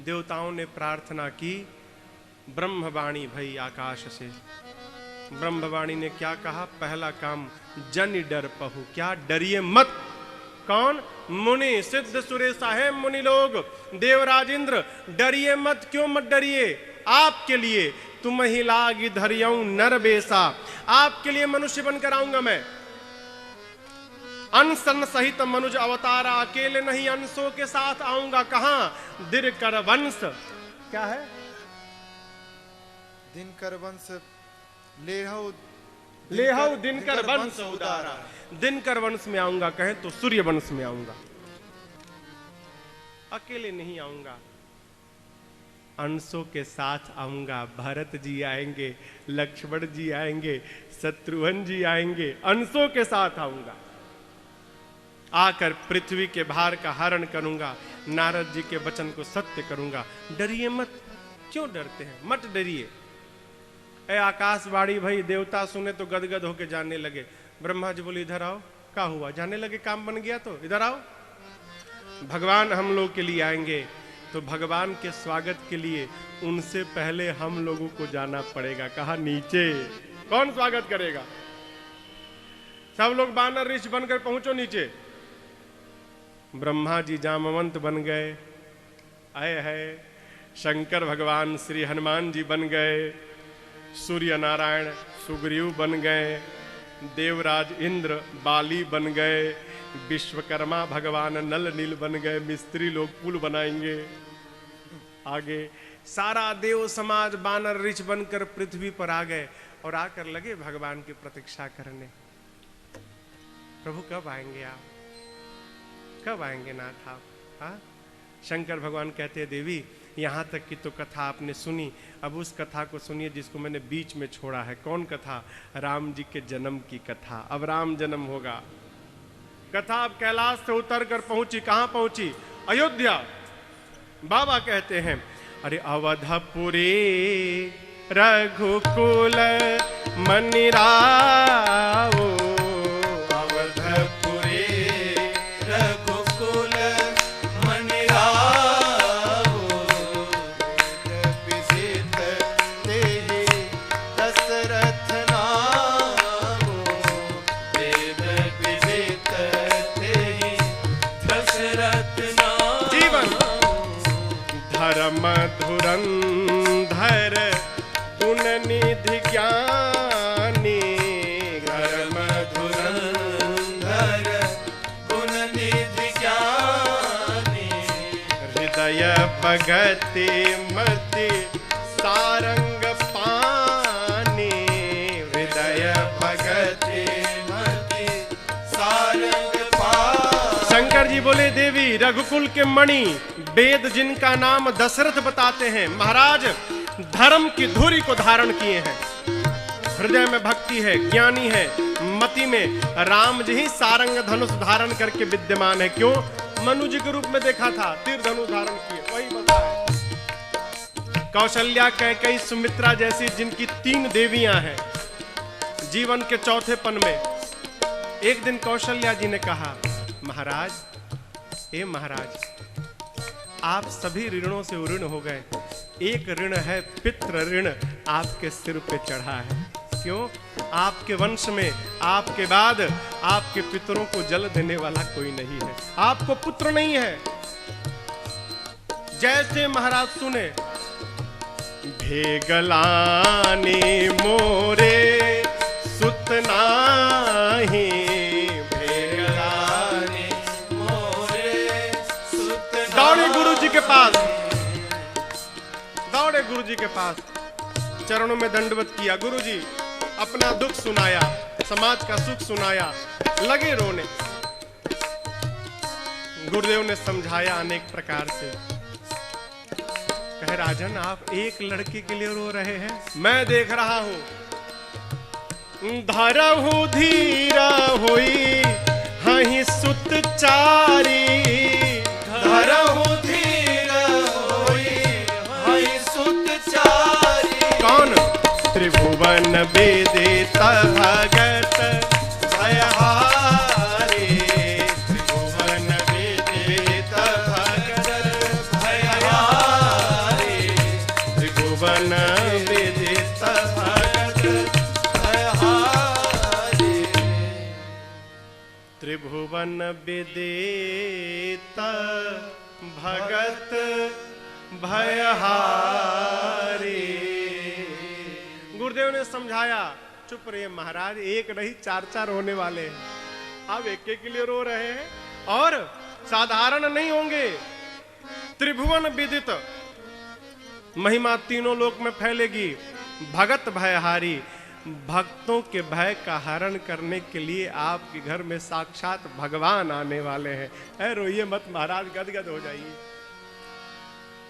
देवताओं ने प्रार्थना की, ब्रह्मवाणी भई आकाश से। ब्रह्मवाणी ने क्या कहा? पहला काम, जन डर पहु, क्या डरिए मत। कौन? मुनि, सिद्ध सुरेशा है मुनि लोग, देवराज इंद्र, डरिए मत। क्यों मत डरिए? आपके लिए तुम ही लागी धरियऊ नर बेसा, आपके लिए मनुष्य बनकर आऊंगा मैं। अंसन सहित मनुज अवतारा, अकेले नहीं अंशों के साथ आऊंगा। कहां? दिनकर वंश। क्या है? दिनकर वंश लेहौ दिनकर वंश उदारा। दिनकर वंश में आऊंगा, कहें तो सूर्य वंश में आऊंगा। अकेले नहीं आऊंगा, अंशों के साथ आऊंगा। भरत जी आएंगे, लक्ष्मण जी आएंगे, शत्रुघ्न जी आएंगे, अंशों के साथ आऊंगा। आकर पृथ्वी के भार का हरण करूंगा, नारद जी के वचन को सत्य करूंगा। डरिए मत। क्यों डरते हैं? मत डरिए। ए आकाशवाणी भाई, देवता सुने तो गदगद होके जाने लगे। ब्रह्मा जी बोले इधर आओ। क्या हुआ? जाने लगे, काम बन गया तो इधर आओ। भगवान हम लोग के लिए आएंगे, तो भगवान के स्वागत के लिए उनसे पहले हम लोगों को जाना पड़ेगा। कहा नीचे। कौन स्वागत करेगा? सब लोग बानर ऋषि बनकर पहुंचो नीचे। ब्रह्मा जी जामवंत बन गए, आए है। शंकर भगवान श्री हनुमान जी बन गए, सूर्य नारायण सुग्रीव बन गए, देवराज इंद्र बाली बन गए, विश्वकर्मा भगवान नल नील बन गए। मिस्त्री लोग पुल बनाएंगे। आगे सारा देव समाज बानर ऋषि बनकर पृथ्वी पर आ गए और आकर लगे भगवान की प्रतीक्षा करने। प्रभु कब आएंगे आप? कब आएंगे नाथ आप? हाँ? शंकर भगवान कहते हैं देवी, यहां तक की तो कथा आपने सुनी, अब उस कथा को सुनिए जिसको मैंने बीच में छोड़ा है। कौन कथा? राम जी के जन्म की कथा। अब राम जन्म होगा। कथा अब कैलाश से उतर कर पहुंची। कहां पहुंची? अयोध्या। बाबा कहते हैं, अरे अवधपुरी रघुकुल मनिराओ, धुरंधर गुण निधि ज्ञानी, धर्म धुरंधर गुण निधि ज्ञानी, हृदय भगति मति सारंग पानी, हृदय भगति मति सारंग पानी। शंकर जी बोले देवी, रघुकुल के मणि, वेद जिनका नाम दशरथ बताते हैं, महाराज धर्म की धुरी को धारण किए हैं। हृदय में भक्ति है, ज्ञानी है, मति में राम जी ही सारंग धनुष धारण करके विद्यमान है। क्यों? मनु जी के रूप में देखा था, तीर धनुष धारण किए, वही बताया। कौशल्या, कैकेयी, सुमित्रा जैसी जिनकी 3 देवियां हैं जीवन के चौथेपन में। एक दिन कौशल्या जी ने कहा, महाराज, ए महाराज, आप सभी ऋणों से ऋण हो गए, एक ऋण है पितृ ऋण, आपके सिर पे चढ़ा है। क्यों? आपके वंश में आपके बाद आपके पितरों को जल देने वाला कोई नहीं है, आपको पुत्र नहीं है। जैसे महाराज सुने, भेगलानी मोरे सुत नाही, के पास दौड़े, गुरुजी के पास, चरणों में दंडवत किया। गुरुजी अपना दुख सुनाया, समाज का सुख सुनाया, लगे रोने। गुरुदेव ने समझाया अनेक प्रकार से। कहे, राजन आप एक लड़के के लिए रो रहे हैं, मैं देख रहा हूं। धरहु धीरा होई हहि सुत चारी, धरहु कौन? त्रिभुवन विदित भगत भयहारी, त्रिभुवन विदित भगत भयहारी। त्रिभुवन विदित भगत भयहारी। गुरुदेव ने समझाया, चुप रहिए महाराज, एक नहीं चार चार होने वाले हैं। आप एक के लिए रो रहे हैं और साधारण नहीं होंगे। त्रिभुवन विदित महिमा तीनों लोक में फैलेगी। भगत भयहारी, भक्तों के भय का हरण करने के लिए आपके घर में साक्षात भगवान आने वाले हैं। ऐ रोइए मत महाराज, गदगद हो जाइए।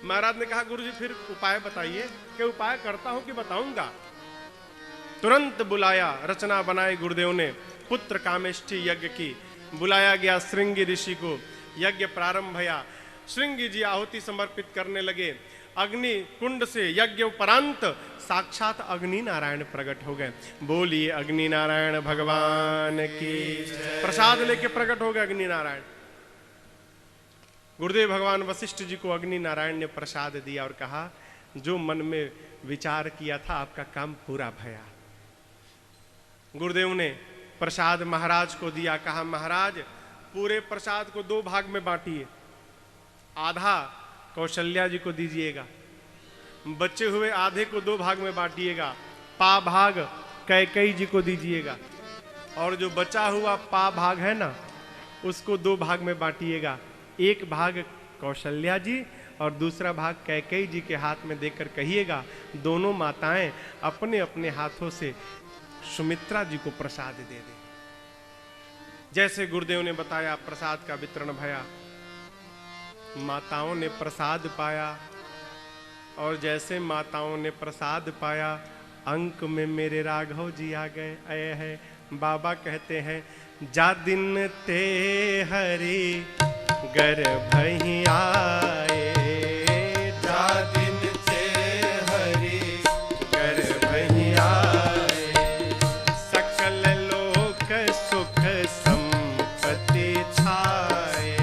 महाराज ने कहा, गुरुजी फिर उपाय बताइए। कि उपाय करता हूं कि बताऊंगा। तुरंत बुलाया, रचना बनाई गुरुदेव ने पुत्र कामेष्ठी यज्ञ की। बुलाया गया श्रृंगी ऋषि को, यज्ञ प्रारंभ भया। श्रृंगी जी आहुति समर्पित करने लगे। अग्नि कुंड से यज्ञ उपरांत साक्षात अग्नि नारायण प्रकट हो गए। बोलिए अग्नि नारायण भगवान की। प्रसाद लेके प्रकट हो गए अग्नि नारायण। गुरुदेव भगवान वशिष्ठ जी को अग्नि नारायण ने प्रसाद दिया और कहा, जो मन में विचार किया था आपका काम पूरा भया। गुरुदेव ने प्रसाद महाराज को दिया। कहा, महाराज पूरे प्रसाद को दो भाग में बांटिए। आधा कौशल्या जी को दीजिएगा, बचे हुए आधे को दो भाग में बांटिएगा। पा भाग कैकेयी जी को दीजिएगा, और जो बचा हुआ पा भाग है ना, उसको दो भाग में बांटिएगा। एक भाग कौशल्या जी और दूसरा भाग कैकेयी जी के हाथ में देकर कहिएगा, दोनों माताएं अपने अपने हाथों से सुमित्रा जी को प्रसाद दे दे। जैसे गुरुदेव ने बताया, प्रसाद का वितरण भया। माताओं ने प्रसाद पाया, और जैसे माताओं ने प्रसाद पाया, अंक में मेरे राघव जी आ गए। आए हैं बाबा कहते हैं, जा दिन ते हरि गर्भहि आए, जा दिन ते हरि गर्भहि आए, सकल लोक सुख संपत्ति छाए,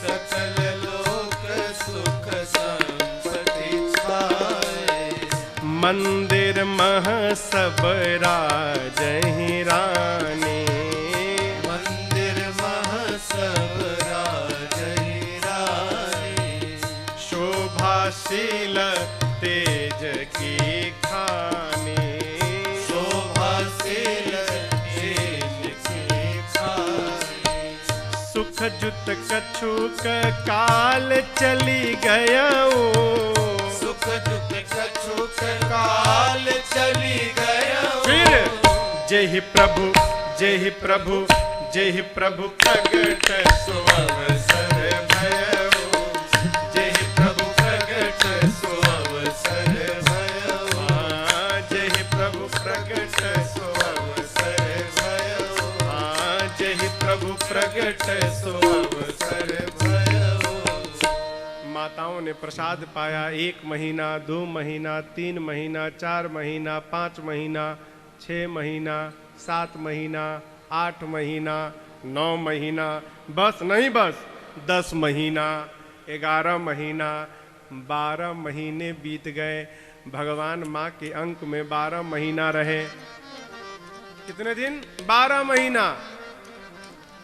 सकल लोक सुख संपत्ति छाए, मंदिर मह सब राजहि रानी, मंदिर मह सब राजहि रानी, शोभाशील तेज की खानी, शोभाशील तेज की खानी, सुख जुत कछुक काल चली गयाऊं, सुख जुत कछुक काल चली गयाऊं, फिर जय प्रभु जय प्रभु जय प्रभु प्रगट सुअवसर भयऊ, जय प्रभु प्रगट सुअवसर भयऊ, जय प्रभु प्रगट सुअवसर भयऊ, जय प्रभु प्रगट सुअवसर भयऊ। माताओं ने प्रसाद पाया। 1 महीना, 2 महीना, 3 महीना, 4 महीना, 5 महीना, 6 महीना, 7 महीना, 8 महीना, 9 महीना, बस नहीं बस 10 महीना, 11 महीना, 12 महीने बीत गए। भगवान माँ के अंक में 12 महीना रहे। कितने दिन? 12 महीना।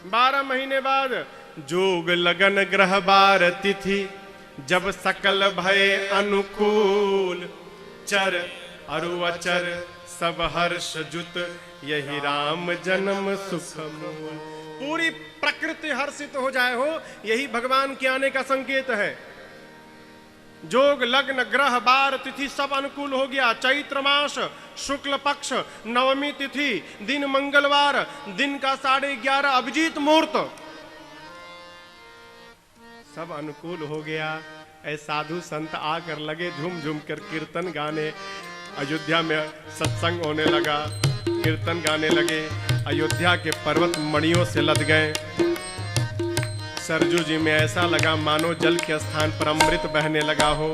12 महीने बाद जोग लगन ग्रह बार तिथि, जब सकल भय अनुकूल, चर अरु अचर सब हर्ष जुत, यही राम जन्म सुख मूल। पूरी प्रकृति हर्षित हो जाए हो, यही भगवान के आने का संकेत है। जोग लग्न ग्रह बार तिथि सब अनुकूल हो गया। चैत्र मास शुक्ल पक्ष नवमी तिथि, दिन मंगलवार, दिन का 11:30 अभिजीत मुहूर्त, सब अनुकूल हो गया। ऐ साधु संत आकर लगे झूम झूम कर कीर्तन गाने। अयोध्या में सत्संग होने लगा, कीर्तन गाने लगे। अयोध्या के पर्वत मणियों से लद गए। सरजू जी में ऐसा लगा मानो जल के स्थान पर अमृत बहने लगा हो।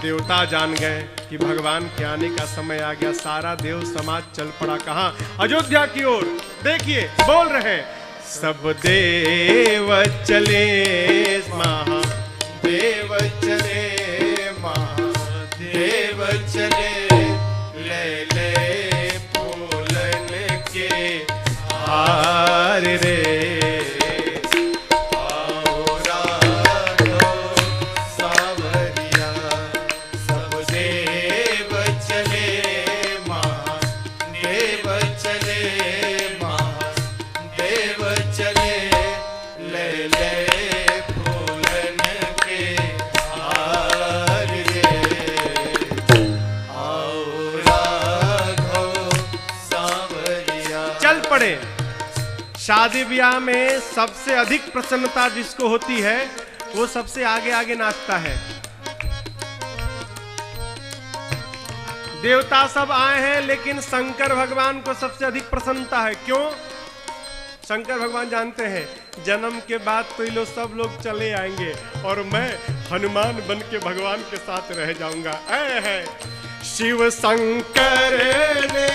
देवता जान गए कि भगवान के आने का समय आ गया। सारा देव समाज चल पड़ा। कहाँ? अयोध्या की ओर। देखिए बोल रहे हैं, सब देव चले महादेव चले, महादेव चले, ले ले फूलन के हार रे, पड़े। शादी ब्याह में सबसे अधिक प्रसन्नता जिसको होती है वो सबसे आगे आगे नाचता है। देवता सब आए हैं लेकिन शंकर भगवान को सबसे अधिक प्रसन्नता है। क्यों? शंकर भगवान जानते हैं जन्म के बाद तो ये लोग सब लोग चले आएंगे और मैं हनुमान बन के भगवान के साथ रह जाऊंगा। है शिव शंकर ने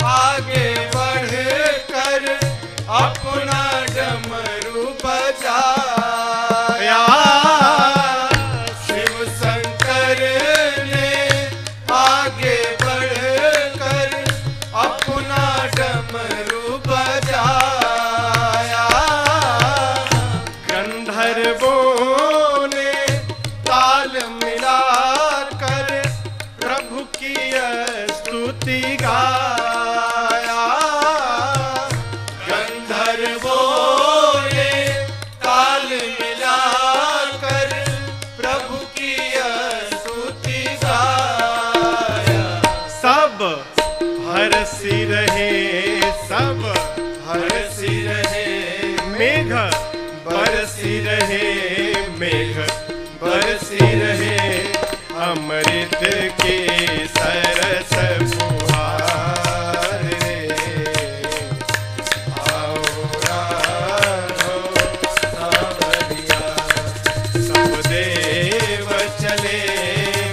आगे बढ़ कर अपना डमरू बजाया। शिव शंकर ने आगे बढ़ कर अपना डमरू बजाया। गंधर्वों ने ताल मिला कर प्रभु की स्तुति गाया। गंधर्वों ने ताल मिला कर प्रभु की स्तुति गाया। सब हरसी रहे, सब हरसी रहे, मेघ बरसी रहे, मेघ बरसी रहे, अमृत के सरस फुहार रे। आओ रानो सावरिया। सब देव चले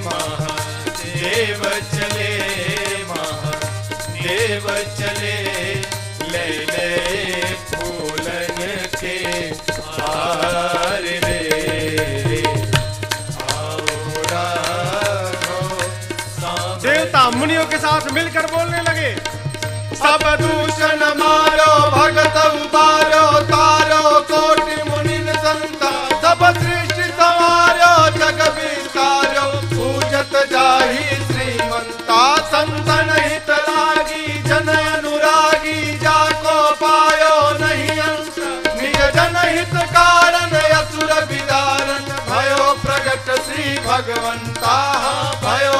महादेव चले, महादेव चले, ले ले फूलन के हार रे। आओ रानो देवता मुनियों के साथ मिलकर बोलने लगे, सब दूषण मारो भगत उबारो, तारो कोटि मुनिन संता, सब सृष्टि संवारो, जग विस्तारो, पूजत जाहि श्रीमंता। संतन हित लागी जन अनुरागी, जाको पायो नहीं अंत, निज जन हित कारण असुर विदारण, भयो प्रगट श्री भगवंता, भयो